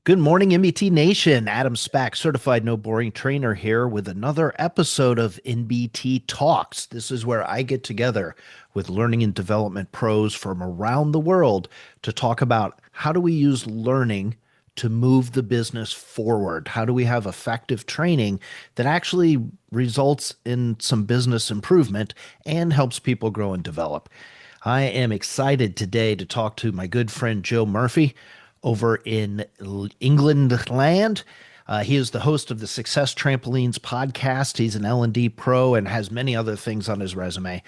Good morning, NBT Nation. Adam Spack, certified no boring trainer here with another episode of NBT Talks. This is where I get together with learning and development pros from around the world to talk about how do we use learning to move the business forward? How do we have effective training that actually results in some business improvement and helps people grow and develop? I am excited today to talk to my good friend Joe Murphy over in England land. He is the host of the Success Trampolines podcast. He's an L&D pro and has many other things on his resume.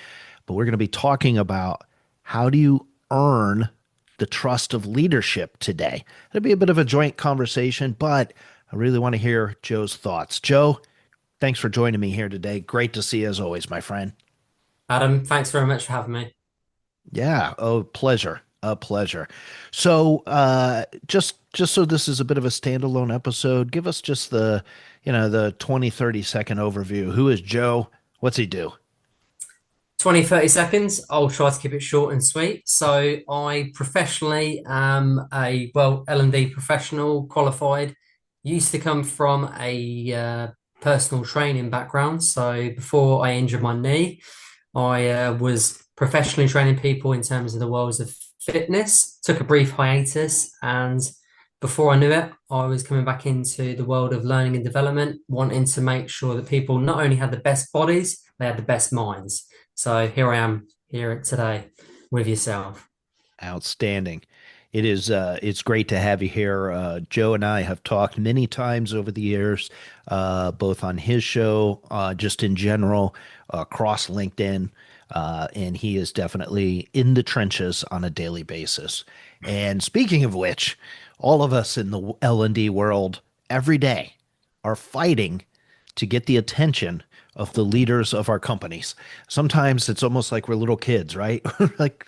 But we're going to be talking about how do you earn the trust of leadership today. It'll be a bit of a joint conversation, but I really want to hear Joe's thoughts. Joe, thanks for joining me here today. Great to see you as always, my friend. Adam, thanks very much for having me. Yeah, oh, pleasure. A pleasure. So, just so this is a bit of a standalone episode, give us just the 20-30 second overview. Who is Joe? What's he do? 20, 30 seconds. I'll try to keep it short and sweet. So I professionally am L&D professional, qualified. Used to come from a personal training background. So before I injured my knee, I was professionally training people in terms of the worlds of fitness. Took a brief hiatus, and before I knew it, I was coming back into the world of learning and development, wanting to make sure that people not only had the best bodies, they had the best minds. So here I am here today with yourself. Outstanding. It's great to have you here. Joe and I have talked many times over the years, both on his show, just in general, across LinkedIn, and he is definitely in the trenches on a daily basis. And speaking of which, all of us in the L&D world every day are fighting to get the attention of the leaders of our companies. Sometimes it's almost like we're little kids, right? Like,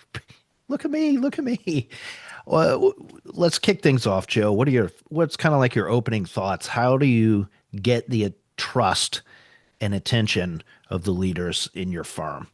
look at me, look at me. Well, let's kick things off, Joe. What's kind of like your opening thoughts? How do you get the trust and attention of the leaders in your firm?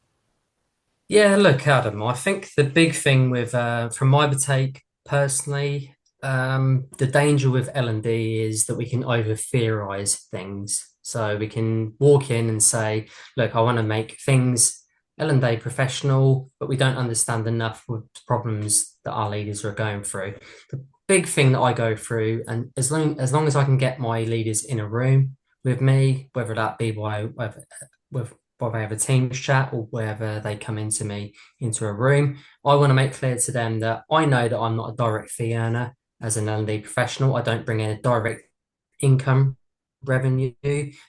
Yeah, look, Adam, I think the big thing with, from my take personally, the danger with L&D is that we can over theorize things. So we can walk in and say, look, I want to make things L&D professional, but we don't understand enough with the problems that our leaders are going through. The big thing that I go through, and as long as I can get my leaders in a room with me, whether that be with whether they have a Teams chat or whether they come into me into a room. I want to make clear to them that I know that I'm not a direct fee earner as an L&D professional. I don't bring in a direct income revenue,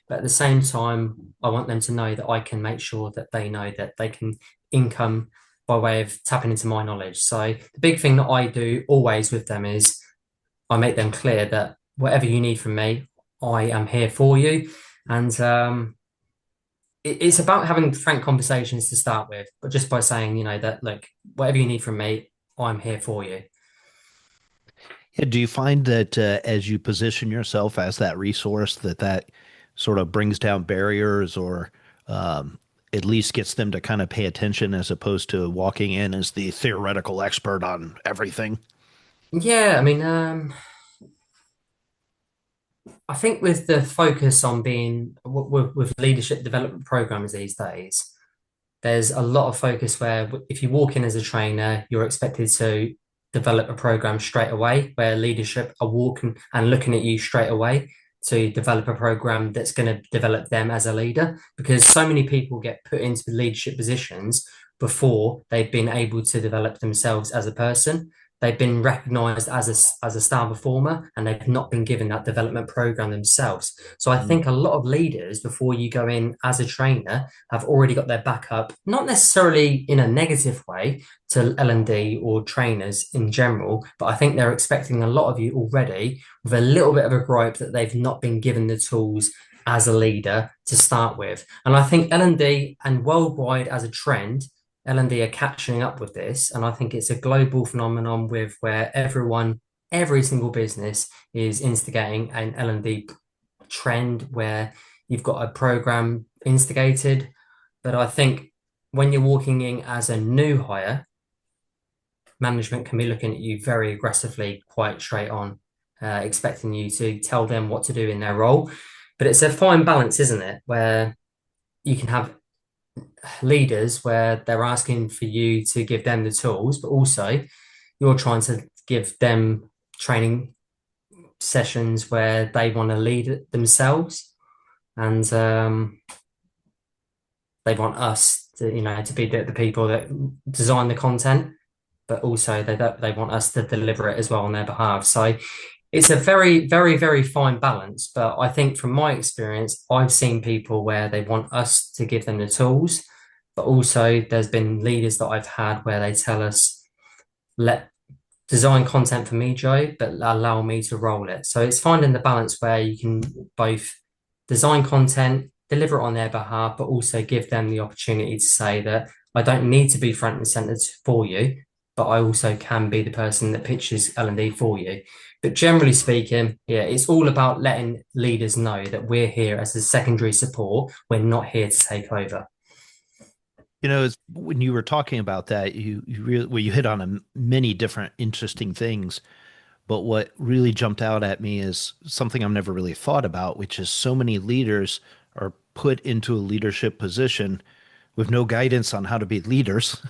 but at the same time, I want them to know that I can make sure that they know that they can income by way of tapping into my knowledge. So the big thing that I do always with them is I make them clear that whatever you need from me, I am here for you. And it's about having frank conversations to start with, but just by saying, that look, whatever you need from me, I'm here for you. Yeah, do you find that as you position yourself as that resource, that sort of brings down barriers or at least gets them to kind of pay attention as opposed to walking in as the theoretical expert on everything? Yeah, I mean, I think with the focus on being with leadership development programs these days, there's a lot of focus where if you walk in as a trainer, you're expected to develop a program straight away, where leadership are walking and looking at you straight away to develop a program that's going to develop them as a leader. Because so many people get put into leadership positions before they've been able to develop themselves as a person. They've been recognized as a star performer and they've not been given that development program themselves. So I Mm. think a lot of leaders, before you go in as a trainer, have already got their backup, not necessarily in a negative way to L&D or trainers in general, but I think they're expecting a lot of you already with a little bit of a gripe that they've not been given the tools as a leader to start with. And I think L&D and worldwide as a trend, L&D are catching up with this. And I think it's a global phenomenon with where every single business is instigating an L&D trend where you've got a program instigated. But I think when you're walking in as a new hire, management can be looking at you very aggressively, quite straight on. expecting you to tell them what to do in their role. But it's a fine balance, isn't it? Where you can have leaders where they're asking for you to give them the tools, but also you're trying to give them training sessions where they want to lead it themselves, and they want us to, to be the people that design the content, but also they want us to deliver it as well on their behalf. So it's a very, very, very fine balance. But I think from my experience, I've seen people where they want us to give them the tools, but also there's been leaders that I've had where they tell us, let design content for me, Joe, but allow me to roll it. So it's finding the balance where you can both design content, deliver it on their behalf, but also give them the opportunity to say that I don't need to be front and center for you, but I also can be the person that pitches L&D for you. But generally speaking, yeah, it's all about letting leaders know that we're here as a secondary support. We're not here to take over. When you were talking about that, you really well, you hit on many different interesting things. But what really jumped out at me is something I've never really thought about, which is so many leaders are put into a leadership position with no guidance on how to be leaders.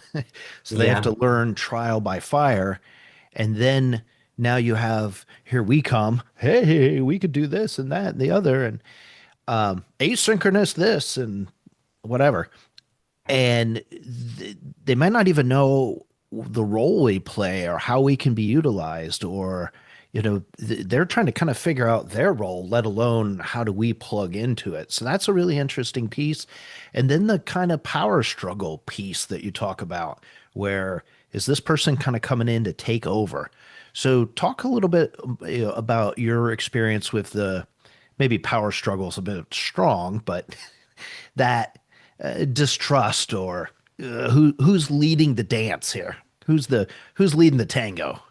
So they have Yeah. to learn trial by fire. And then now you have, here we come. Hey, we could do this and that and the other, and asynchronous this and whatever. And they might not even know the role we play or how we can be utilized, or they're trying to kind of figure out their role, let alone how do we plug into it. So that's a really interesting piece. And then the kind of power struggle piece that you talk about, where is this person kind of coming in to take over? So talk a little bit about your experience with the, maybe power struggles a bit strong, but that distrust, or who's leading the dance here? Who's leading the tango?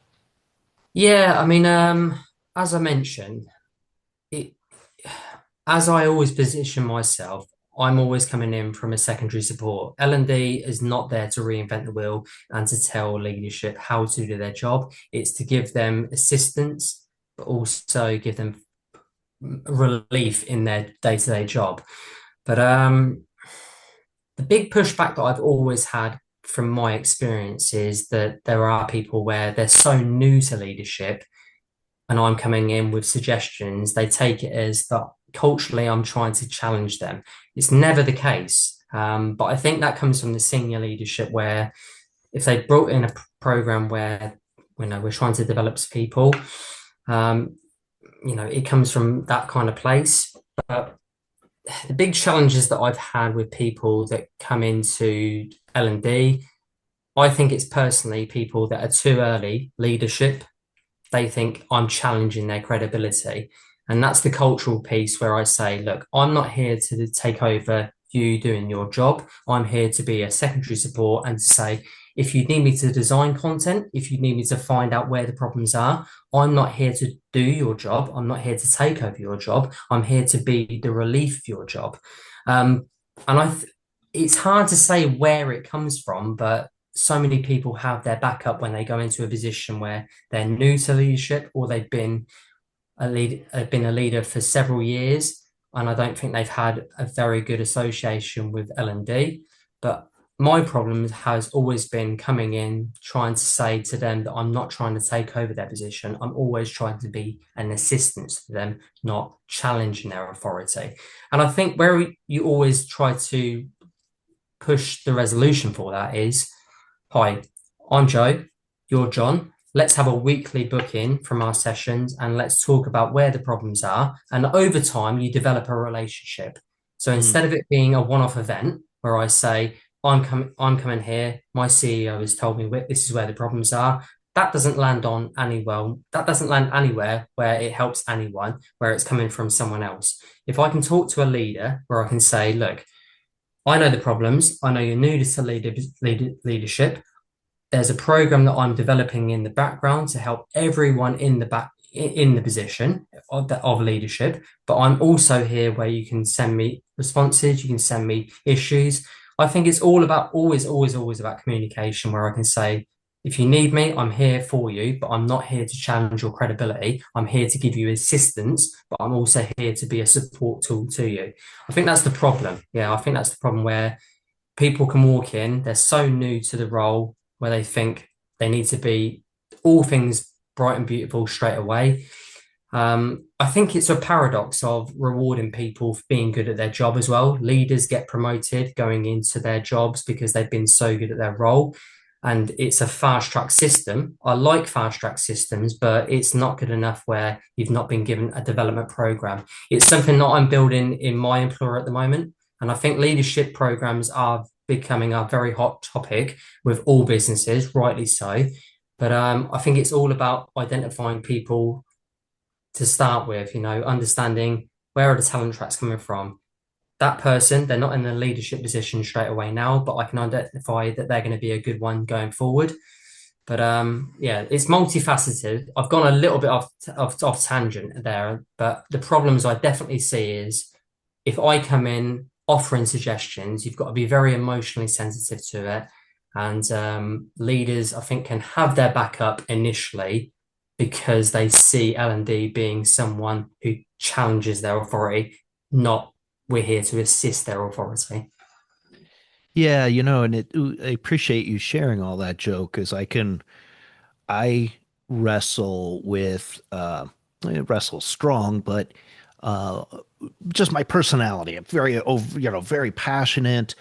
Yeah, I mean, as I mentioned, it as I always position myself, I'm always coming in from a secondary support. L&D is not there to reinvent the wheel and to tell leadership how to do their job. It's to give them assistance, but also give them relief in their day-to-day job. But the big pushback that I've always had from my experience is that there are people where they're so new to leadership and I'm coming in with suggestions, they take it as that culturally I'm trying to challenge them. It's never the case. But I think that comes from the senior leadership where if they brought in a program where we're trying to develop people, um, it comes from that kind of place. But the big challenges that I've had with people that come into L&D, I think it's personally people that are too early leadership. They think I'm challenging their credibility. And that's the cultural piece where I say, look, I'm not here to take over you doing your job. I'm here to be a secondary support and to say, if you need me to design content, if you need me to find out where the problems are, I'm not here to do your job. I'm not here to take over your job. I'm here to be the relief of your job. And it's hard to say where it comes from, but so many people have their backup when they go into a position where they're new to leadership or they've been a leader for several years, and I don't think they've had a very good association with L&D. But my problem has always been coming in, trying to say to them that I'm not trying to take over their position. I'm always trying to be an assistance to them, not challenging their authority. And I think where you always try to push the resolution for that is, hi, I'm Joe, you're John. Let's have a weekly booking from our sessions and let's talk about where the problems are. And over time, you develop a relationship. So Mm. instead of it being a one-off event where I say, I'm coming here, my CEO has told me this is where the problems are. That doesn't land on that doesn't land anywhere where it helps anyone, where it's coming from someone else. If I can talk to a leader where I can say, look, I know the problems. I know you're new to leadership. There's a program that I'm developing in the background to help everyone in the position of leadership. But I'm also here where you can send me responses, you can send me issues. I think it's all about always about communication, where I can say, if you need me, I'm here for you, but I'm not here to challenge your credibility. I'm here to give you assistance, but I'm also here to be a support tool to you. I think that's the problem. Yeah, I think that's the problem where people can walk in, they're so new to the role where they think they need to be all things bright and beautiful straight away. I think it's a paradox of rewarding people for being good at their job as well. Leaders get promoted going into their jobs because they've been so good at their role. And it's a fast track system. I like fast track systems, but it's not good enough where you've not been given a development program. It's something that I'm building in my employer at the moment. And I think leadership programs are becoming a very hot topic with all businesses, rightly so. But I think it's all about identifying people to start with, understanding where are the talent tracks coming from. That person, they're not in a leadership position straight away now, but I can identify that they're going to be a good one going forward. But yeah, it's multifaceted. I've gone a little bit off tangent there, but the problems I definitely see is if I come in offering suggestions, you've got to be very emotionally sensitive to it. And leaders, I think, can have their backup initially because they see L&D being someone who challenges their authority, not we're here to assist their authority. Yeah, and I appreciate you sharing all that, Joe, because I wrestle with, I wrestle strong, but uh, just my personality. I'm very, very passionate.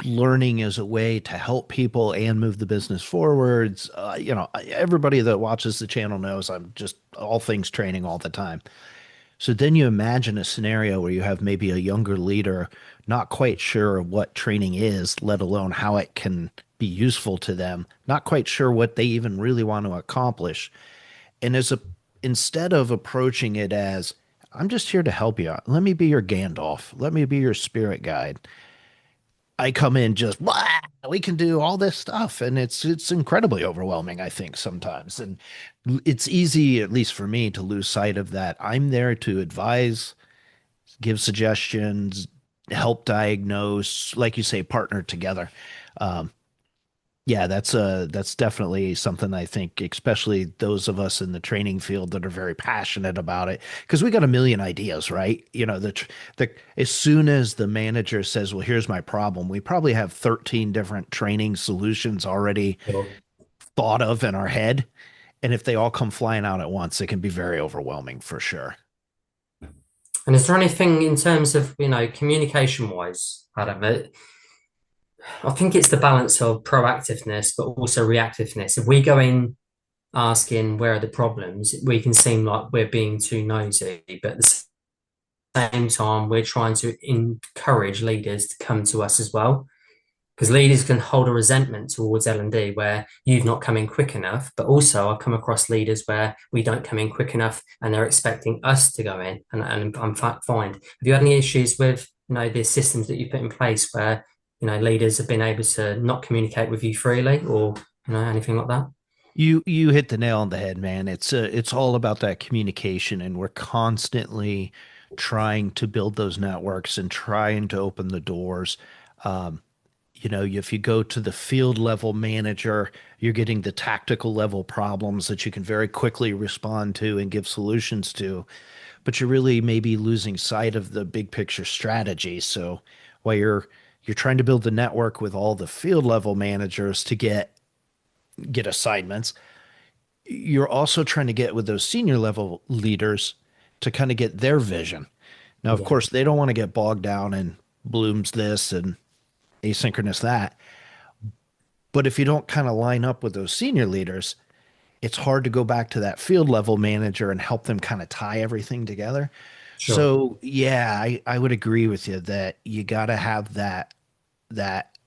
Learning is a way to help people and move the business forwards. Everybody that watches the channel knows I'm just all things training all the time. So then you imagine a scenario where you have maybe a younger leader not quite sure what training is, let alone how it can be useful to them, not quite sure what they even really want to accomplish. And instead of approaching it as, I'm just here to help you out. Let me be your Gandalf. Let me be your spirit guide. I come in just, "Blah, we can do all this stuff." And it's incredibly overwhelming, I think, sometimes. And it's easy, at least for me, to lose sight of that. I'm there to advise, give suggestions, help diagnose, like you say, partner together. Um, yeah, that's definitely something I think, especially those of us in the training field that are very passionate about it, because we got a million ideas, right? The as soon as the manager says, "Well, here's my problem," we probably have 13 different training solutions already Sure. thought of in our head, and if they all come flying out at once, it can be very overwhelming for sure. And is there anything in terms of, communication wise, Adam? I think it's the balance of proactiveness, but also reactiveness. If we go in asking where are the problems, we can seem like we're being too nosy, but at the same time, we're trying to encourage leaders to come to us as well. Because leaders can hold a resentment towards L&D where you've not come in quick enough, but also I've come across leaders where we don't come in quick enough and they're expecting us to go in, and I'm fine. Have you had any issues with, the systems that you put in place where, leaders have been able to not communicate with you freely or, anything like that? You hit the nail on the head, man. It's all about that communication, and we're constantly trying to build those networks and trying to open the doors. Um, if you go to the field level manager, you're getting the tactical level problems that you can very quickly respond to and give solutions to, but you're really maybe losing sight of the big picture strategy. So while you're trying to build the network with all the field level managers to get assignments, you're also trying to get with those senior level leaders to kind of get their vision. Now, of Yeah, course, they don't want to get bogged down in Bloom's this and asynchronous that. But if you don't kind of line up with those senior leaders, it's hard to go back to that field level manager and help them kind of tie everything together. sure. So yeah, I would agree with you that you got to have that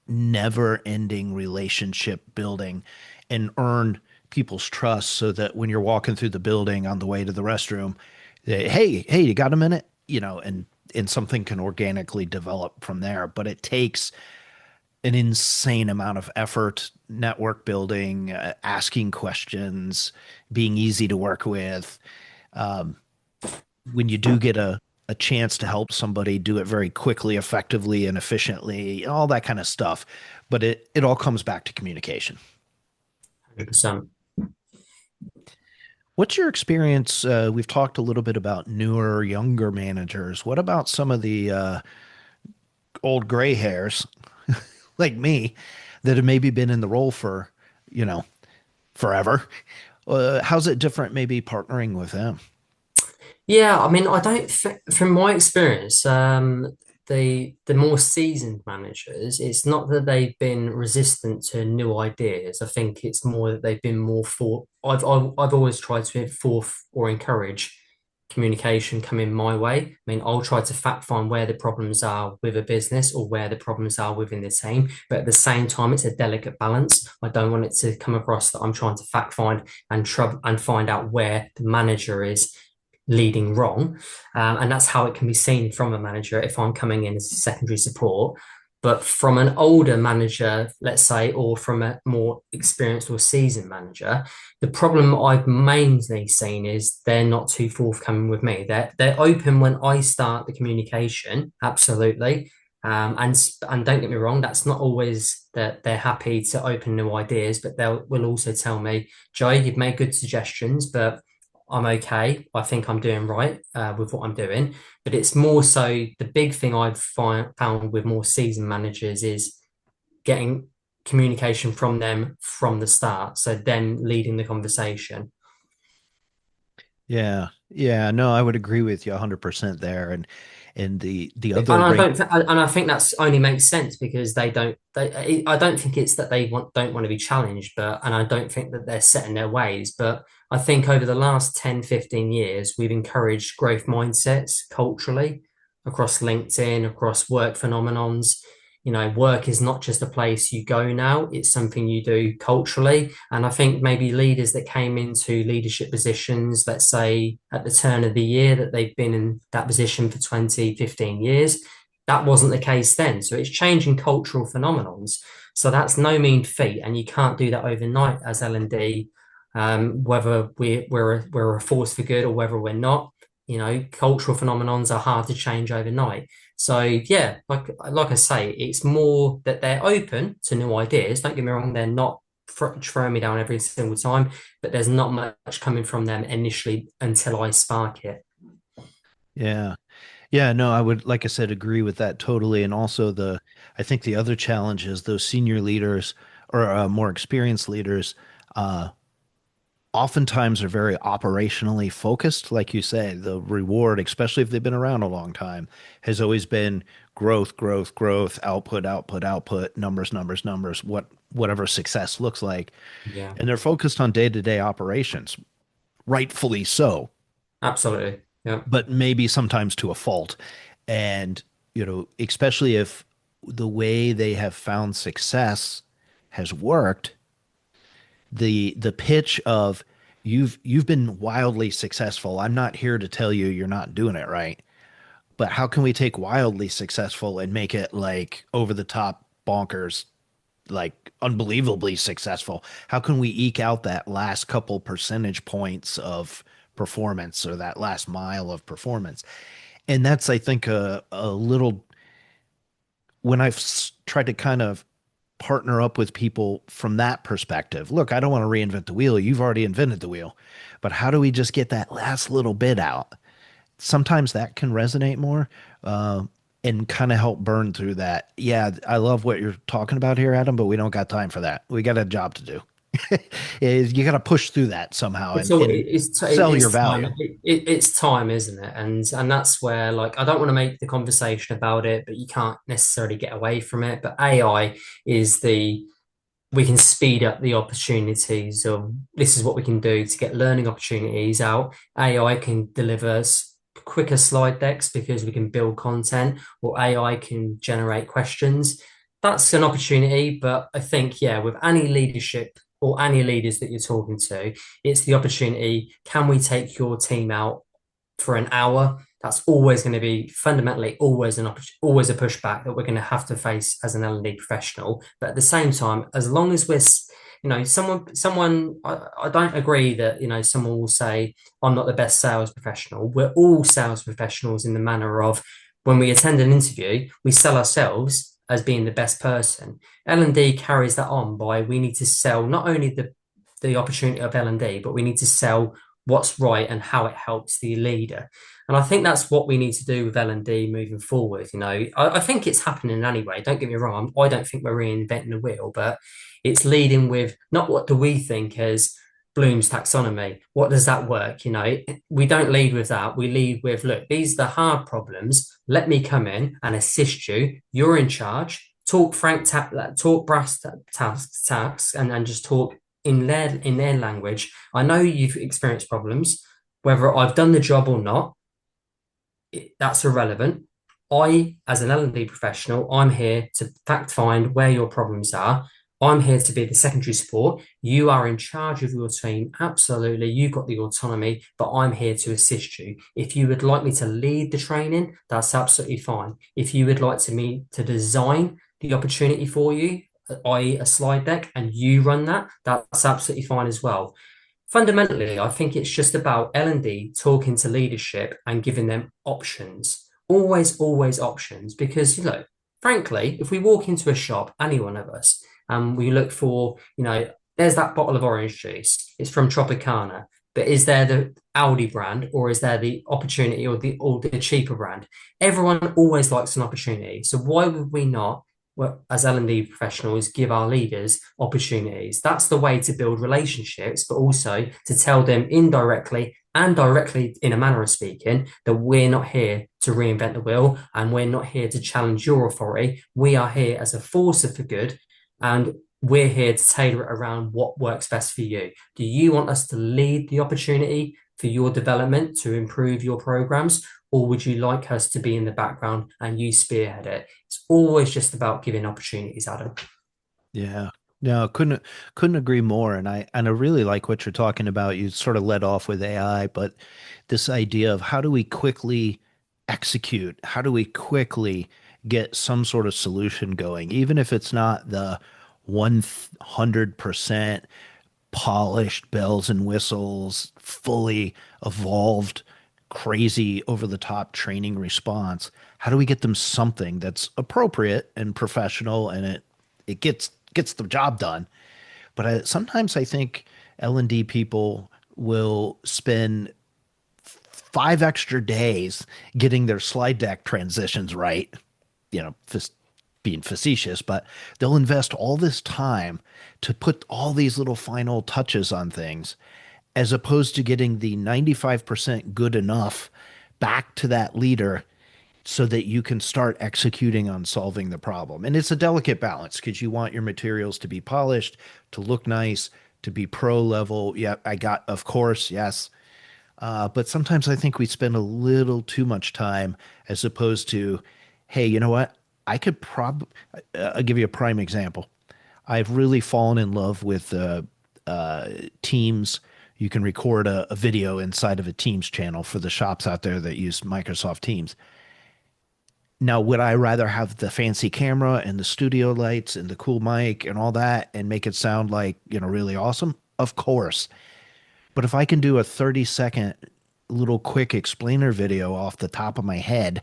never ending relationship building and earn people's trust so that when you're walking through the building on the way to the restroom, hey, you got a minute? And something can organically develop from there. But it takes an insane amount of effort, network building, asking questions, being easy to work with. Um, when you do get a chance to help somebody, do it very quickly, effectively, and efficiently, all that kind of stuff. But it all comes back to communication. 100%. What's your experience? We've talked a little bit about newer, younger managers. What about some of the old gray hairs like me that have maybe been in the role for, you know, forever? How's it different maybe partnering with them? Yeah, I mean, I don't think, from my experience, the more seasoned managers, it's not that they've been resistant to new ideas. I think it's more that they've been more for. I've always tried to forth or encourage communication coming my way. I mean, I'll try to fact find where the problems are with a business or where the problems are within the team, but at the same time, it's a delicate balance. I don't want it to come across that I'm trying to fact find and find out where the manager is leading wrong. And that's how it can be seen from a manager if I'm coming in as a secondary support. But from an older manager, let's say, or from a more experienced or seasoned manager, the problem I've mainly seen is they're not too forthcoming with me. They're open when I start the communication, absolutely. And don't get me wrong, that's not always that they're happy to open new ideas, but they will also tell me, Joe, you've made good suggestions, but I'm okay. I think I'm doing right with what I'm doing. But it's more so the big thing found with more seasoned managers is getting communication from them from the start. So then leading the conversation. Yeah. Yeah, no, I would agree with you 100% there. And the And other rate, I think that's only makes sense because I don't think it's that don't want to be challenged, but and I don't think that they're set in their ways, but I think over the last 10, 15 years we've encouraged growth mindsets culturally across LinkedIn, across work phenomenons. You know, work is not just a place you go now, it's something you do culturally. And I think maybe leaders that came into leadership positions, let's say at the turn of the year, that they've been in that position for 20, 15 years, that wasn't the case then. So it's changing cultural phenomenons. So that's no mean feat. And you can't do that overnight as L&D, whether we're a force for good or whether we're not. You know, cultural phenomenons are hard to change overnight. So yeah, like I say, it's more that they're open to new ideas. Don't get me wrong, they're not throwing me down every single time, but there's not much coming from them initially until I spark it. yeah. Yeah, no, I would, like I said, agree with that totally. And also I think the other challenge is those senior leaders or more experienced leaders, uh, oftentimes are very operationally focused. Like you say, the reward, especially if they've been around a long time, has always been growth, growth, growth, output, output, output, numbers, numbers, numbers, whatever success looks like. Yeah, And they're focused on day-to-day operations, rightfully so, absolutely. Yeah. but maybe sometimes to a fault. And, especially if the way they have found success has worked, the pitch of you've been wildly successful. I'm not here to tell you you're not doing it right, but how can we take wildly successful and make it like over the top bonkers, like unbelievably successful? How can we eke out that last couple percentage points of performance or that last mile of performance? And that's, I think, a little when tried to kind of partner up with people from that perspective. Look, I don't want to reinvent the wheel. You've already invented the wheel. But how do we just get that last little bit out? Sometimes that can resonate more and kind of help burn through that. Yeah, I love what you're talking about here, Adam, but we don't got time for that. We got a job to do. You got to push through that somehow It's and, all and sell your it's time. value. It's time, isn't it? And that's where like I don't want to make the conversation about it, but you can't necessarily get away from it. But AI is the we can speed up the opportunities of this is what we can do to get learning opportunities out. AI can deliver quicker slide decks because we can build content, or AI can generate questions. That's an opportunity, but I think, yeah, with any leadership or any leaders that you're talking to, it's the opportunity. Can we take your team out for an hour? That's always going to be fundamentally always a pushback that we're going to have to face as an L&D professional. But at the same time, as long as we're, I don't agree that, someone will say, I'm not the best sales professional. We're all sales professionals in the manner of when we attend an interview, we sell ourselves as being the best person. L&D carries that on by we need to sell not only the opportunity of L&D, but we need to sell what's right and how it helps the leader. And I think that's what we need to do with L&D moving forward. I think it's happening anyway. Don't get me wrong. I don't think we're reinventing the wheel, but it's leading with not what do we think as Bloom's taxonomy. What does that work? We don't lead with that. We lead with, look, these are the hard problems. Let me come in and assist you. You're in charge. Talk talk brass tasks, and just talk in their language. I know you've experienced problems, whether I've done the job or not, that's irrelevant. As an L&D professional, I'm here to fact find where your problems are. I'm here to be the secondary support. You are in charge of your team. Absolutely. You've got the autonomy, but I'm here to assist you. If you would like me to lead the training, that's absolutely fine. If you would like me to design the opportunity for you, i.e., a slide deck, and you run that, that's absolutely fine as well. Fundamentally, I think it's just about L&D talking to leadership and giving them options. Always, always options. Because, frankly, if we walk into a shop, any one of us, and we look for, there's that bottle of orange juice. It's from Tropicana. But is there the Audi brand, or is there the opportunity, or the cheaper brand? Everyone always likes an opportunity. So why would we not, well, as L&D professionals, give our leaders opportunities? That's the way to build relationships, but also to tell them indirectly and directly, in a manner of speaking, that we're not here to reinvent the wheel and we're not here to challenge your authority. We are here as a force for good, and we're here to tailor it around what works best for you. Do you want us to lead the opportunity for your development to improve your programs, or would you like us to be in the background and you spearhead it? It's always just about giving opportunities, Adam. Yeah. No, couldn't agree more. And I really like what you're talking about. You sort of led off with AI, but this idea of how do we quickly execute? How do we quickly get some sort of solution going, even if it's not the 100% polished bells and whistles, fully evolved, crazy over the top training response. How do we get them something that's appropriate and professional and it gets the job done? But sometimes I think L&D people will spend 5 extra days getting their slide deck transitions right, you know, being facetious, but they'll invest all this time to put all these little final touches on things, as opposed to getting the 95% good enough back to that leader so that you can start executing on solving the problem. And it's a delicate balance because you want your materials to be polished, to look nice, to be pro level. Yeah, of course, yes. But sometimes I think we spend a little too much time as opposed to, hey, you know what? I could probably, I'll give you a prime example. I've really fallen in love with Teams. You can record a video inside of a Teams channel for the shops out there that use Microsoft Teams. Now, would I rather have the fancy camera and the studio lights and the cool mic and all that and make it sound like, really awesome? Of course. But if I can do a 30-second little quick explainer video off the top of my head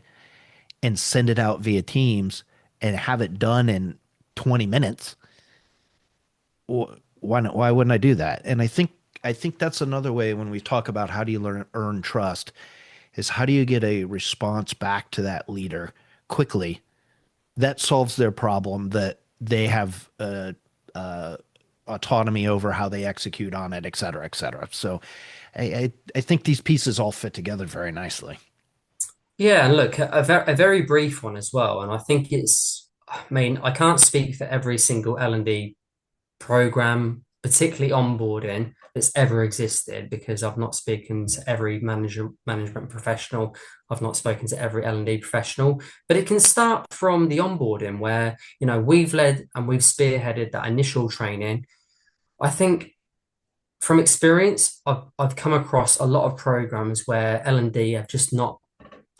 and send it out via Teams and have it done in 20 minutes, why wouldn't I do that? And I think that's another way when we talk about how do you earn trust is how do you get a response back to that leader quickly that solves their problem that they have autonomy over how they execute on it, et cetera, et cetera. So I think these pieces all fit together very nicely. Yeah, and look, a very brief one as well. And I think I mean, I can't speak for every single L&D program, particularly onboarding, that's ever existed because I've not spoken to every management professional. I've not spoken to every L&D professional, but it can start from the onboarding where, we've led and we've spearheaded that initial training. I think from experience, I've come across a lot of programs where L&D have just not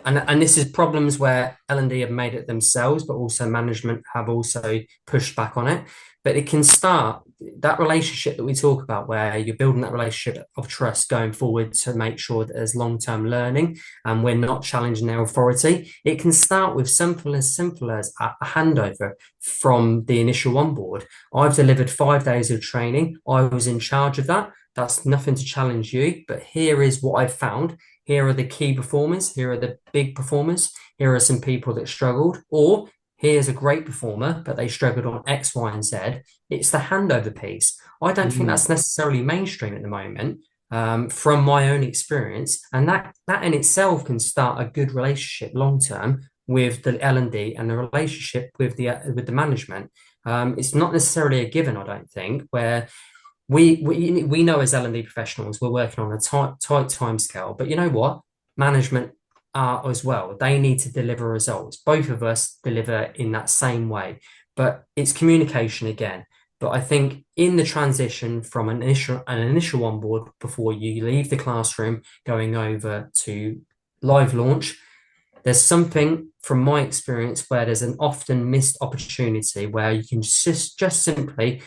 And this is problems where L&D have made it themselves, but also management have also pushed back on it. But it can start that relationship that we talk about, where you're building that relationship of trust going forward to make sure that there's long-term learning and we're not challenging their authority. It can start with simple as a handover from the initial onboard. I've delivered 5 days of training. I was in charge of that. That's nothing to challenge you, but here is what I've found. Here are the key performers. Here are the big performers. Here are some people that struggled. Or here's a great performer, but they struggled on X, Y, and Z. It's the handover piece. I don't think Mm. that's necessarily mainstream at the moment, from my own experience, and that in itself can start a good relationship long term with the L&D and the relationship with the management. It's not necessarily a given, I don't think, where we know as L&D professionals we're working on a tight time scale, but you know what? Management are as well. They need to deliver results. Both of us deliver in that same way, but it's communication again. But I think in the transition from an initial onboard before you leave the classroom going over to live launch, there's something from my experience where there's an often missed opportunity where you can just simply,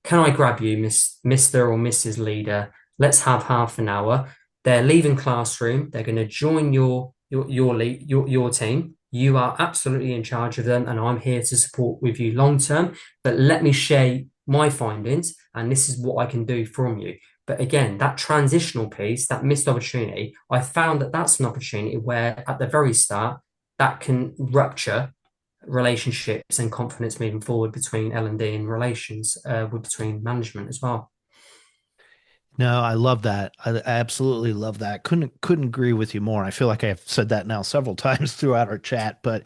can I grab you, Mr. or Mrs. Leader? Let's have half an hour. They're leaving classroom. They're going to join your team. You are absolutely in charge of them, and I'm here to support with you long term. But let me share my findings, and this is what I can do from you. But again, that transitional piece, that missed opportunity, I found that that's an opportunity where at the very start, that can rupture relationships and confidence moving forward between L&D and relations between management as well. No, I love that. I absolutely love that. Couldn't agree with you more. I feel like I've said that now several times throughout our chat, but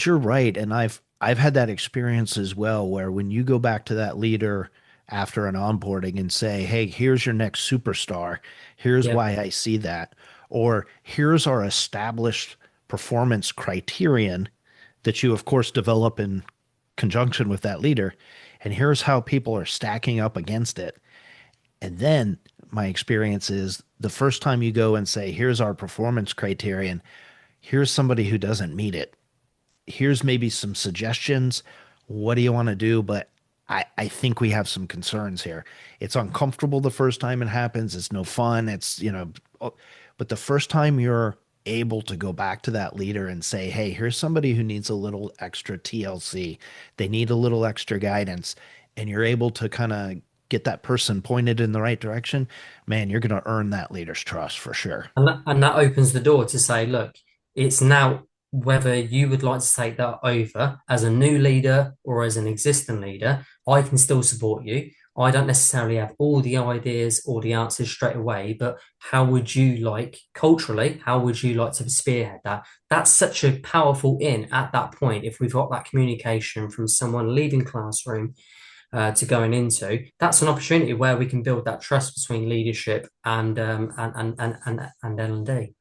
you're right, and I've had that experience as well where when you go back to that leader after an onboarding and say, "Hey, here's your next superstar. Here's Yeah. why I see that," or here's our established performance criterion that you of course develop in conjunction with that leader, and here's how people are stacking up against it. And then my experience is the first time you go and say, here's our performance criterion, here's somebody who doesn't meet it. Here's maybe some suggestions. What do you want to do? But I think we have some concerns here. It's uncomfortable the first time it happens. It's no fun. But the first time you're able to go back to that leader and say, hey, here's somebody who needs a little extra TLC. They need a little extra guidance. And you're able to kind of get that person pointed in the right direction, man, you're going to earn that leader's trust for sure. And that opens the door to say, look, it's now whether you would like to take that over as a new leader or as an existing leader. I can still support you. I don't necessarily have all the ideas or the answers straight away, but how would you like, culturally, how would you like to spearhead that? That's such a powerful in at that point. If we've got that communication from someone leaving classroom to going into, that's an opportunity where we can build that trust between leadership and L&D.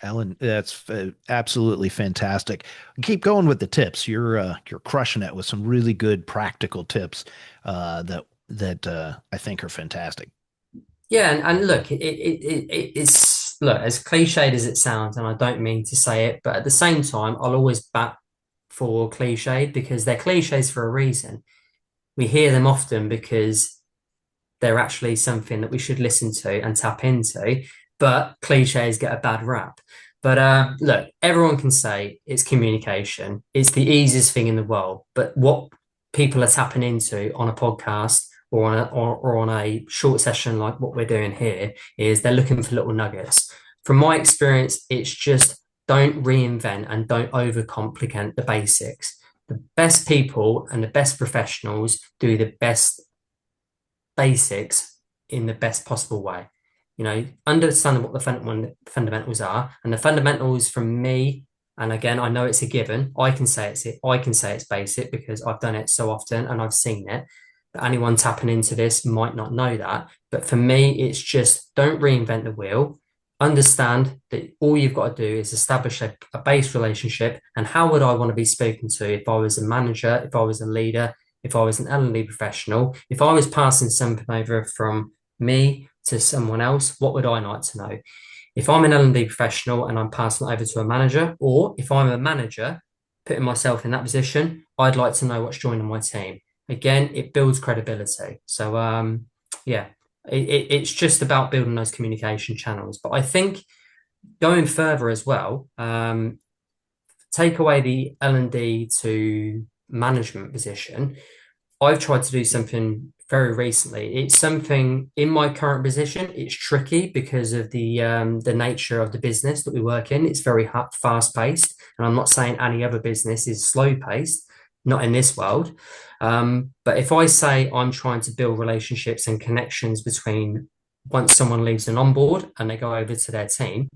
Ellen, that's absolutely fantastic. Keep going with the tips. You're crushing it with some really good practical tips that I think are fantastic. Yeah, and look, it's look, as cliched as it sounds, and I don't mean to say it, but at the same time, I'll always bat for cliched because they're cliches for a reason. We hear them often because they're actually something that we should listen to and tap into, but cliches get a bad rap. But look, everyone can say it's communication. It's the easiest thing in the world. But what people are tapping into on a podcast or on a short session like what we're doing here is they're looking for little nuggets. From my experience, it's just don't reinvent and don't overcomplicate the basics. The best people and the best professionals do the best basics in the best possible way. Understanding what the fundamentals are, and the fundamentals from me. And again, I know it's a given. I can say it's basic because I've done it so often and I've seen it. But anyone tapping into this might not know that. But for me, it's just don't reinvent the wheel. Understand that all you've got to do is establish a base relationship. And how would I want to be spoken to if I was a manager, if I was a leader, if I was an L&D professional, if I was passing something over from me to someone else, what would I like to know? If I'm an L&D professional and I'm passing it over to a manager, or if I'm a manager putting myself in that position, I'd like to know what's joining my team. Again, it builds credibility. So yeah, it's just about building those communication channels. But I think going further as well, take away the L&D to management position. I've tried to do something very recently. It's something in my current position. It's tricky because of the nature of the business that we work in. It's very fast paced, and I'm not saying any other business is slow paced, not in this world. But if I say I'm trying to build relationships and connections between once someone leaves an onboard and they go over to their team,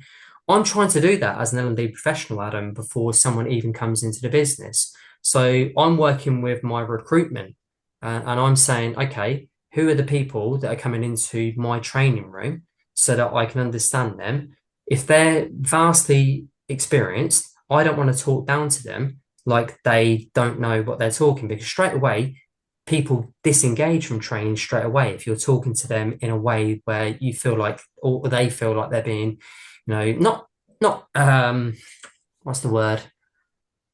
I'm trying to do that as an L&D professional, Adam, before someone even comes into the business. So I'm working with my recruitment and I'm saying, okay, who are the people that are coming into my training room so that I can understand them? If they're vastly experienced, I don't want to talk down to them like they don't know what they're talking because straight away, people disengage from training straight away if you're talking to them in a way where you feel like, or they feel like they're being, not what's the word?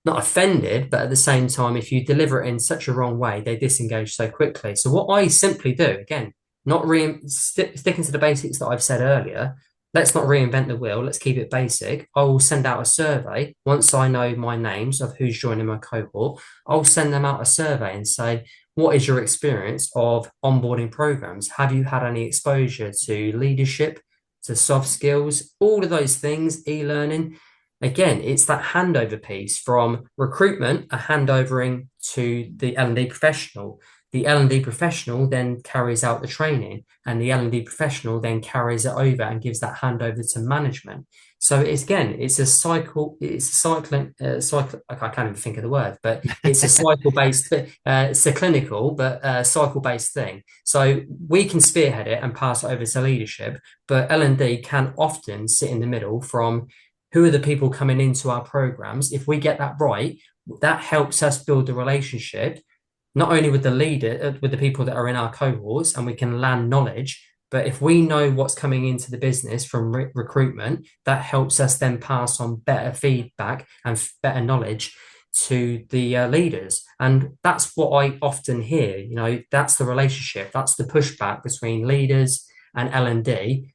Not offended, but at the same time, if you deliver it in such a wrong way, they disengage so quickly. So what I simply do, again, not sticking to the basics that I've said earlier. Let's not reinvent the wheel. Let's keep it basic. I will send out a survey once I know my names of who's joining my cohort. I'll send them out a survey and say, what is your experience of onboarding programs? Have you had any exposure to leadership, to soft skills, all of those things, e-learning? Again, it's that handover piece from recruitment, a handovering to the L&D professional. The L&D professional then carries out the training, and the L&D professional then carries it over and gives that handover to management. So it's a cycle. It's a cycle. I can't even think of the word, but it's a cycle based. It's a clinical, but cycle based thing. So we can spearhead it and pass it over to leadership, but L&D can often sit in the middle from who are the people coming into our programs. If we get that right, that helps us build the relationship, not only with the leader, with the people that are in our cohorts, and we can land knowledge. But if we know what's coming into the business from recruitment, that helps us then pass on better feedback and better knowledge to the leaders. And that's what I often hear. That's the relationship. That's the pushback between leaders and L&D.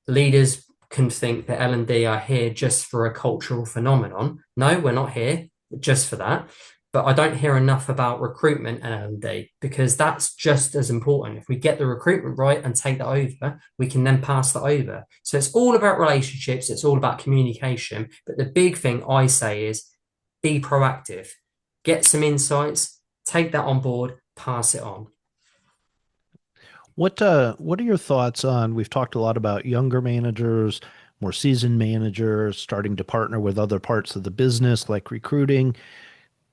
Leaders can think that L&D are here just for a cultural phenomenon. No, we're not here just for that. But I don't hear enough about recruitment and L&D because that's just as important. If we get the recruitment right and take that over, we can then pass that over. So it's all about relationships. It's all about communication. But the big thing I say is be proactive, get some insights, take that on board, pass it on. What are your thoughts on, we've talked a lot about younger managers, more seasoned managers, starting to partner with other parts of the business like recruiting.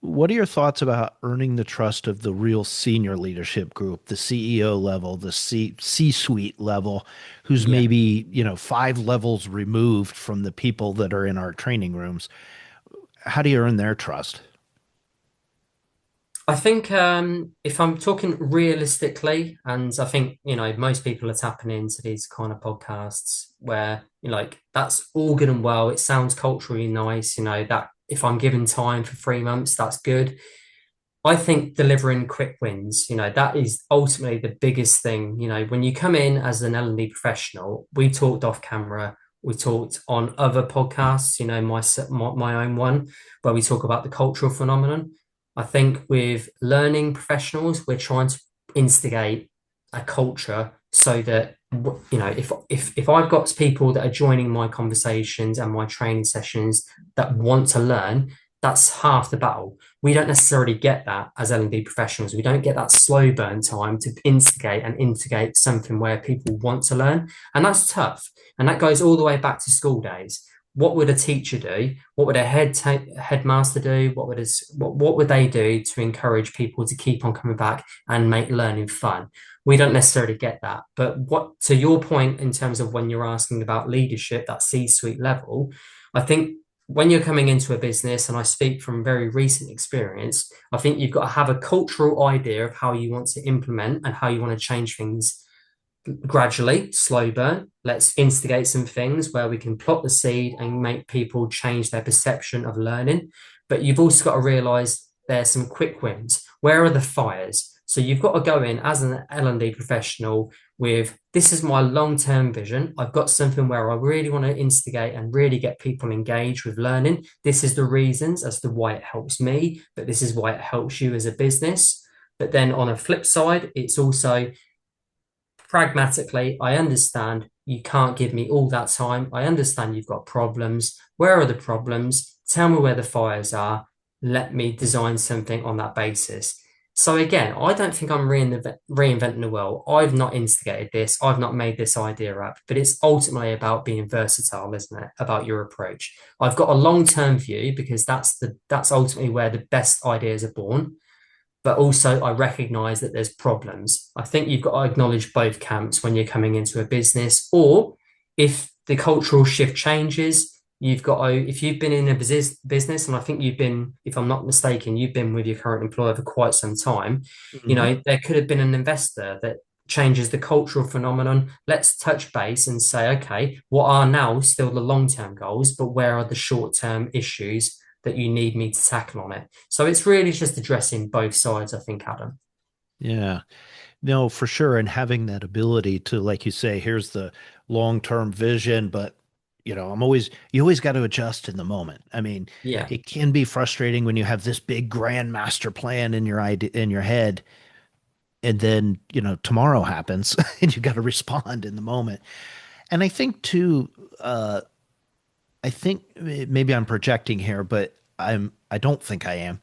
What are your thoughts about earning the trust of the real senior leadership group, the CEO level, the C-suite level, who's Yeah. maybe, 5 levels removed from the people that are in our training rooms? How do you earn their trust? I think if I'm talking realistically, and I think most people are tapping into these kind of podcasts where like that's all good and well. It sounds culturally nice, that if I'm given time for 3 months, that's good. I think delivering quick wins, that is ultimately the biggest thing. When you come in as an L&D professional, we talked off camera. We talked on other podcasts, my own one, where we talk about the cultural phenomenon. I think with learning professionals, we're trying to instigate a culture so that if I've got people that are joining my conversations and my training sessions that want to learn, that's half the battle. We don't necessarily get that as L&D professionals. We don't get that slow burn time to instigate and integrate something where people want to learn, and that's tough. And that goes all the way back to school days. What would a teacher do? What would a headmaster do? What would they do to encourage people to keep on coming back and make learning fun? We don't necessarily get that. But what to your point in terms of when you're asking about leadership, that C-suite level, I think when you're coming into a business, and I speak from very recent experience, I think you've got to have a cultural idea of how you want to implement and how you want to change things gradually, slow burn. Let's instigate some things where we can plot the seed and make people change their perception of learning. But you've also got to realize there's some quick wins. Where are the fires? So you've got to go in as an L&D professional with this is my long-term vision. I've got something where I really want to instigate and really get people engaged with learning. This is the reasons as to why it helps me, but this is why it helps you as a business. But then on a flip side, it's also pragmatically, I understand you can't give me all that time. I understand you've got problems. Where are the problems? Tell me where the fires are. Let me design something on that basis. So again, I don't think I'm reinventing the wheel. I've not instigated this. I've not made this idea up, but it's ultimately about being versatile, isn't it? About your approach. I've got a long-term view because that's ultimately where the best ideas are born, but also I recognize that there's problems. I think you've got to acknowledge both camps when you're coming into a business, or if the cultural shift changes, you've got to, if you've been in a business, and I think you've been, if I'm not mistaken, you've been with your current employer for quite some time, Mhm. there could have been an investor that changes the cultural phenomenon. Let's touch base and say, okay, what are now still the long-term goals, but where are the short-term issues that you need me to tackle on it? So it's really just addressing both sides, I think, Adam. Yeah. No, for sure. And having that ability to, like you say, here's the long-term vision, but you always got to adjust in the moment. I mean, Yeah. it can be frustrating when you have this big grand master plan in your idea in your head, and then, tomorrow happens and you got to respond in the moment. And I think too, I think maybe I'm projecting here, but I don't think I am.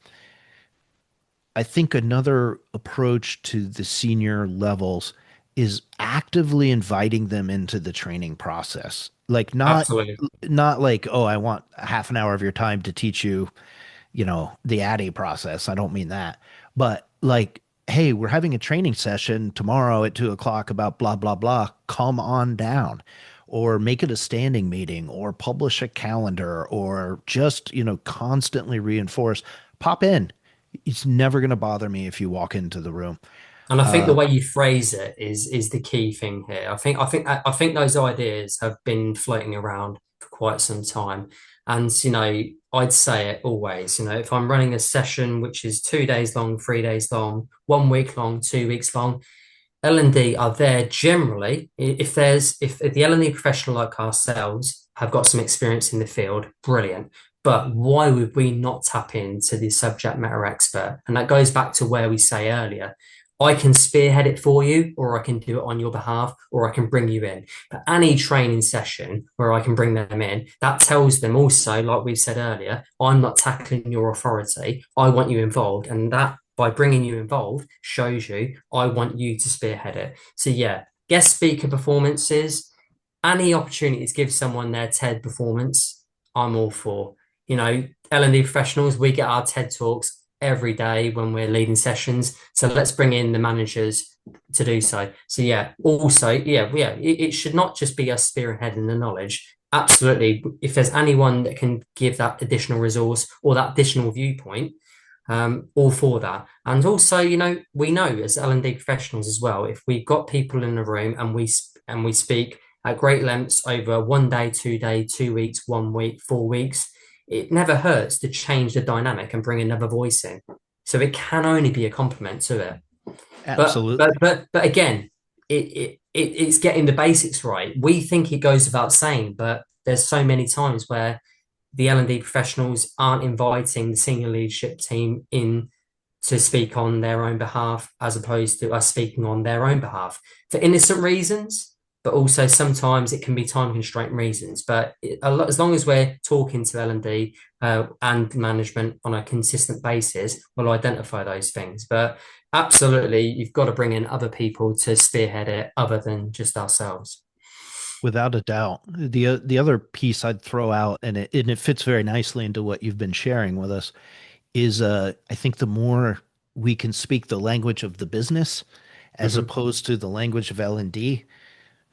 I think another approach to the senior levels is actively inviting them into the training process. Like Absolutely. not like, oh, I want a half an hour of your time to teach you, the ADDIE process. I don't mean that. But like, hey, we're having a training session tomorrow at 2 o'clock about blah, blah, blah. Come on down. Or make it a standing meeting or publish a calendar or just, constantly reinforce. Pop in. It's never going to bother me if you walk into the room. And I think the Uh, way you phrase it is the key thing here. I think those ideas have been floating around for quite some time. And I'd say it always, if I'm running a session which is 2 days long, 3 days long, 1 week long, 2 weeks long, L&D are there generally if the L&D professional like ourselves have got some experience in the field, brilliant. But why would we not tap into the subject matter expert? And that goes back to where we say earlier, I can spearhead it for you, or I can do it on your behalf, or I can bring you in. But any training session where I can bring them in, that tells them also, like we said earlier, I'm not tackling your authority. I want you involved. And that by bringing you involved shows you I want you to spearhead it. So yeah, guest speaker performances, any opportunity to give someone their TED performance, I'm all for. L&D professionals, we get our TED talks every day when we're leading sessions. So let's bring in the managers to do so. So yeah, also, yeah, it should not just be us spearheading the knowledge. Absolutely. If there's anyone that can give that additional resource or that additional viewpoint, all for that. And also, we know as L&D professionals as well, if we've got people in the room and we speak at great lengths over 1 day, 2 day, 2 weeks, 1 week, 4 weeks, it never hurts to change the dynamic and bring another voice in. So it can only be a compliment to it. But but Absolutely. but but again, it's getting the basics right. We think it goes without saying, but there's so many times where the L&D professionals aren't inviting the senior leadership team in to speak on their own behalf, as opposed to us speaking on their own behalf for innocent reasons, but also sometimes it can be time constraint reasons. But as long as we're talking to L&D and management on a consistent basis, we'll identify those things. But absolutely, you've got to bring in other people to spearhead it other than just ourselves. Without a doubt. The other piece I'd throw out, and it fits very nicely into what you've been sharing with us, is I think the more we can speak the language of the business as Mhm. opposed to the language of L&D,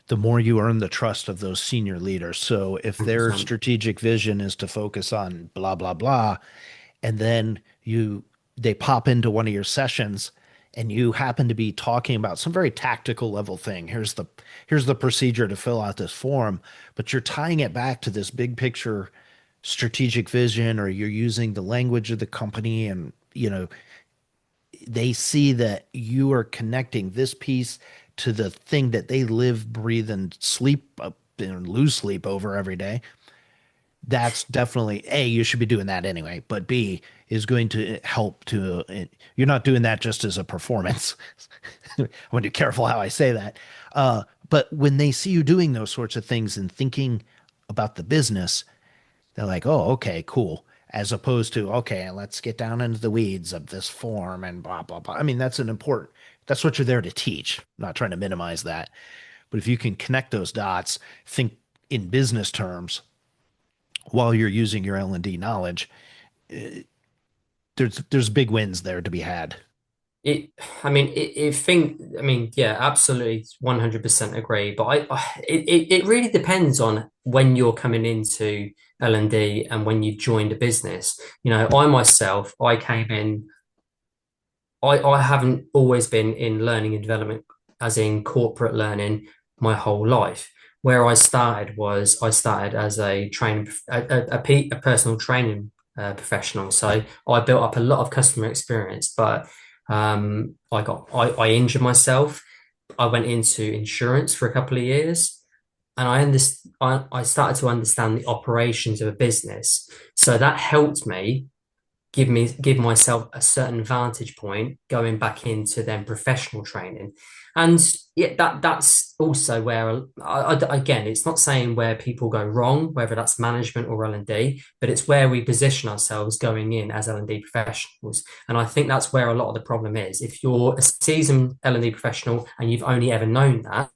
the more you earn the trust of those senior leaders. So if their 100%. strategic vision is to focus on blah blah blah, and then they pop into one of your sessions and you happen to be talking about some very tactical level thing. Here's the procedure to fill out this form, but you're tying it back to this big picture strategic vision, or you're using the language of the company, and they see that you are connecting this piece to the thing that they live, breathe, and sleep up and lose sleep over every day. That's definitely A, you should be doing that anyway, but B is going to help to, you're not doing that just as a performance. I want to be careful how I say that. But when they see you doing those sorts of things and thinking about the business, they're like, oh, okay, cool. As opposed to, okay, let's get down into the weeds of this form and blah, blah, blah. I mean, that's what you're there to teach. I'm not trying to minimize that. But if you can connect those dots, think in business terms while you're using your L&D knowledge, there's big wins there to be had. It, yeah, absolutely, 100% agree. But it really depends on when you're coming into L&D and when you've joined a business. I myself, I came in, I haven't always been in learning and development, as in corporate learning, my whole life. Where I started as a training, a personal training professional. So I built up a lot of customer experience, but I injured myself. I went into insurance for a couple of years, and I started to understand the operations of a business. So that helped me give myself a certain vantage point going back into then professional training. And yeah, that's also where again, it's not saying where people go wrong, whether that's management or L&D, but it's where we position ourselves going in as L&D professionals. And I think that's where a lot of the problem is. If you're a seasoned L&D professional and you've only ever known that,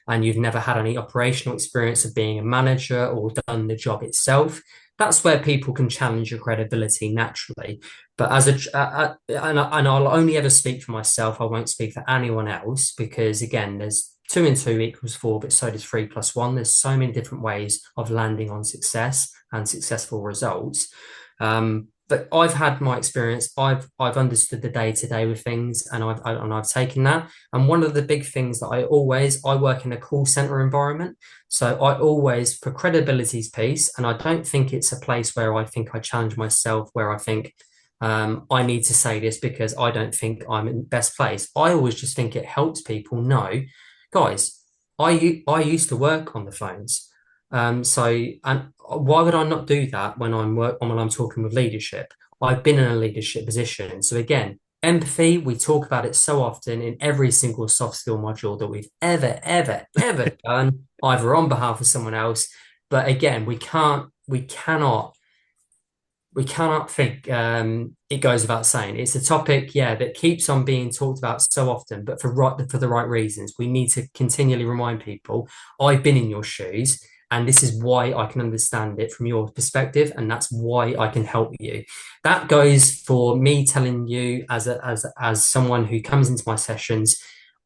and you've never had any operational experience of being a manager or done the job itself, that's where people can challenge your credibility naturally. But and I'll only ever speak for myself. I won't speak for anyone else, because again, there's two and two equals four, but so does three plus one. There's so many different ways of landing on success and successful results. But I've had my experience. I've understood the day to day with things, and I've taken that. And one of the big things that I work in a call center environment, so I always, for credibility's piece, and I don't think it's a place where I think I challenge myself, where I think I need to say this because I don't think I'm in the best place. I always just think it helps people know, guys, I used to work on the phones. And why would I not do that when I'm talking with leadership? I've been in a leadership position. So again, empathy, we talk about it so often in every single soft skill module that we've ever done, either on behalf of someone else. But again, we cannot think, it goes without saying. It's a topic, yeah, that keeps on being talked about so often, but for the right reasons. We need to continually remind people, I've been in your shoes, and this is why I can understand it from your perspective, and that's why I can help you. That goes for me telling you as someone who comes into my sessions,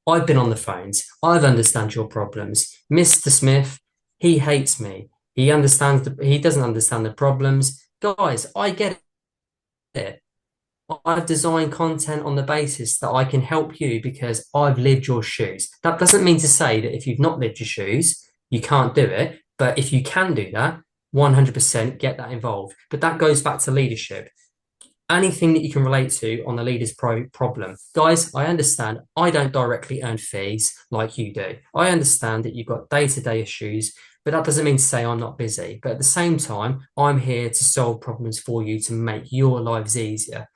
I've been on the phones, I've understand your problems. Mr. Smith, he hates me. He doesn't understand the problems. Guys, I get it. I've designed content on the basis that I can help you because I've lived your shoes. That doesn't mean to say that if you've not lived your shoes, you can't do it. But if you can do that, 100% get that involved. But that goes back to leadership. Anything that you can relate to on the leader's problem. Guys, I understand I don't directly earn fees like you do. I understand that you've got day-to-day issues, but that doesn't mean to say I'm not busy. But at the same time, I'm here to solve problems for you to make your lives easier.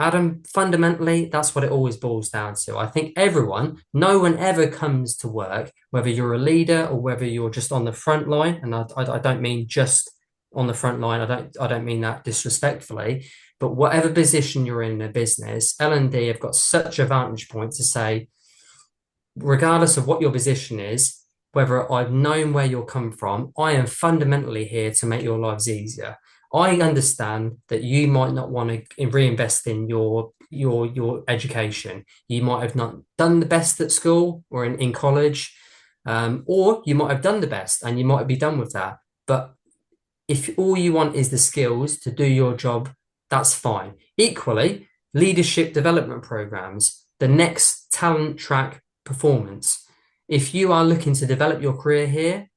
Adam, fundamentally, that's what it always boils down to. I think no one ever comes to work, whether you're a leader or whether you're just on the front line. And I don't mean just on the front line. I don't mean that disrespectfully, but whatever position you're in a business, L&D have got such a vantage point to say, regardless of what your position is, whether I've known where you're come from, I am fundamentally here to make your lives easier. I understand that you might not want to reinvest in your education. You might have not done the best at school or in college, or you might have done the best and you might be done with that. But if all you want is the skills to do your job, that's fine. Equally, leadership development programs, the next talent track performance. If you are looking to develop your career here,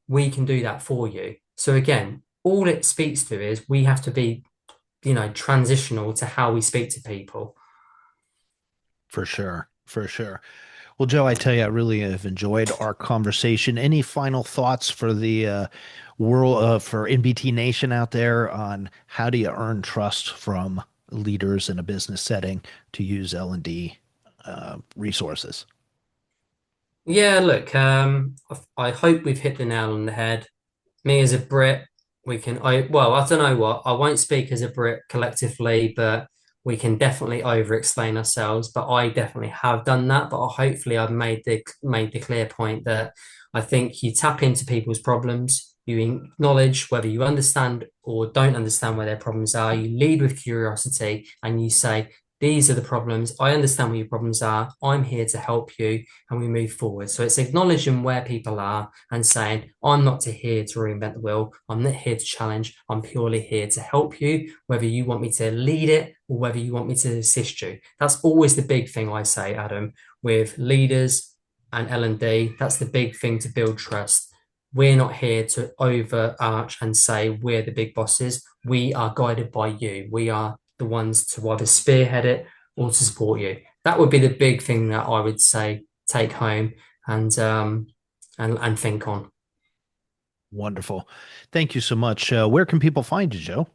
we can do that for you. So again, all it speaks to is we have to be, transitional to how we speak to people. For sure. For sure. Well, Joe, I tell you, I really have enjoyed our conversation. Any final thoughts for the world, for NBT Nation out there on how do you earn trust from leaders in a business setting to use L&D resources? Yeah, look, I hope we've hit the nail on the head. Me as a Brit, well, I don't know what, I won't speak as a Brit collectively, but we can definitely over-explain ourselves. But I definitely have done that. But hopefully, I've made the clear point that I think you tap into people's problems, you acknowledge whether you understand or don't understand where their problems are, you lead with curiosity, and you say, these are the problems. I understand what your problems are. I'm here to help you, and we move forward. So it's acknowledging where people are and saying, I'm not here to reinvent the wheel. I'm not here to challenge. I'm purely here to help you, whether you want me to lead it or whether you want me to assist you. That's always the big thing I say, Adam, with leaders and L&D. That's the big thing to build trust. We're not here to overarch and say we're the big bosses. We are guided by you. We are the ones to either spearhead it or to support you. That would be the big thing that I would say take home and and think on. Wonderful. Thank you so much. Where can people find you, Joe?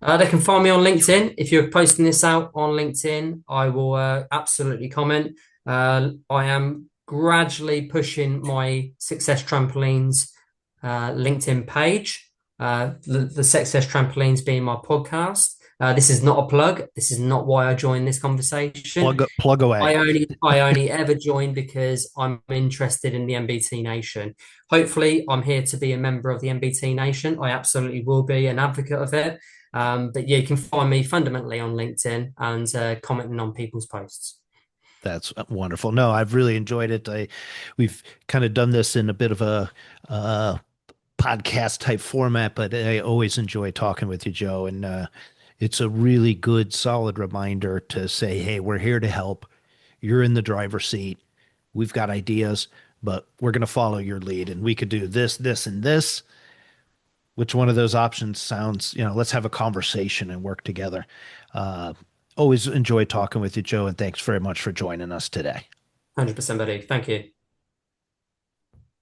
They can find me on LinkedIn. If you're posting this out on LinkedIn, I will absolutely comment. I am gradually pushing my Success Trampolines LinkedIn page. The Success Trampolines being my podcast. This is not a plug. This is not why I joined this conversation. Plug away. I only ever joined because I'm interested in the NBT Nation. Hopefully, I'm here to be a member of the NBT Nation. I absolutely will be an advocate of it. But yeah, you can find me fundamentally on LinkedIn and commenting on people's posts. That's wonderful. No, I've really enjoyed it. We've kind of done this in a bit of a uh, podcast type format, but I always enjoy talking with you, Joe. And it's a really good, solid reminder to say, hey, we're here to help. You're in the driver's seat. We've got ideas, but we're going to follow your lead. And we could do this, this, and this. Which one of those options sounds, let's have a conversation and work together. Uh, Always enjoy talking with you, Joe. And thanks very much for joining us today. 100%, buddy. Thank you.